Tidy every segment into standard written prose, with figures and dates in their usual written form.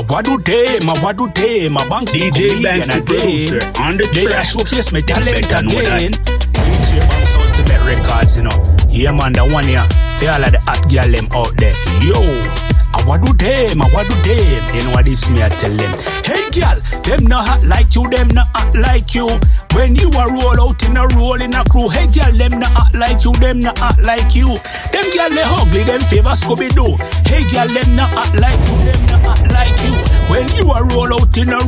what do them, a banks DJ Banks the producer on the they track. showcase me talent again. DJ Banks Ultimate Records, you know. Yeah man, the one here, they all of the hot girl them out there. Yo, what do them, you know what this me I tell them. Hey girl, them not hot like you, them not hot like you. When you are roll out in a crew, hey girl, them not hot like you, them not hot like you. Them girl they ugly, them favor Scooby-Doo. Hey girl, them not hot like you, them not hot like you. When you are roll out in a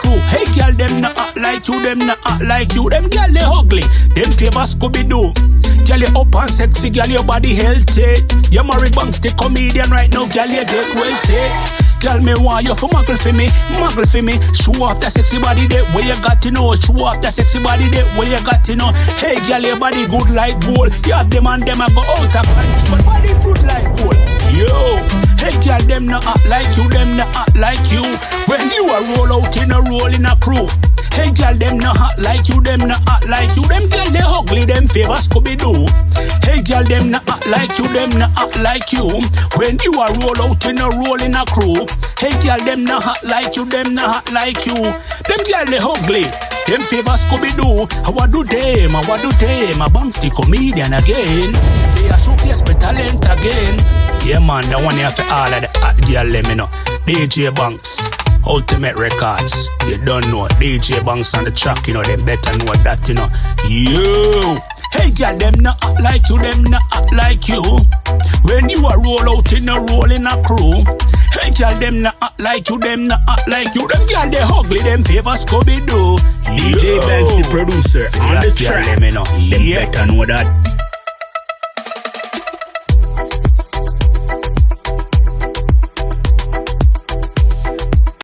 crew, hey girl, them not hot like you, them not hot like you. Them girl they ugly, them favor Scooby-Doo. Girl you up and sexy, girl your body healthy. You married Banks the comedian right now, girl you get wealthy. Girl, me want you for muggle for me. Show off that sexy body there, where you got to know. Show off that sexy body there, where you got to know. Hey, girl, your body good like gold. Yeah, them and them I go out of country, but body good like gold. Yo, hey, girl, them not act like you, them not act like you. When you are roll out in a crew. Hey, girl, them not hot like you, them not hot like you. Them girl, they ugly, them favor Scooby-Doo. Hey, girl, them not hot like you, them not hot like you. When you are roll out in a crew. Hey, girl, them not hot like you, them not hot like you. Them girl, they ugly, them favor Scooby-Doo. What do them, a Banks the comedian again. They are showcase my talent again. Yeah, man, the one here for all of the hot girl, them, you know. DJ Banks Ultimate Records, you don't know. DJ Banks on the track, you know, them better know that, you know. Yo, hey girl, them not act like you, them not act like you. When you are roll out in a crew. Hey girl, them not act like you, them not act like you. Them girl, they ugly, them favor Scooby-Doo. DJ Banks the producer on the track. Them better know that.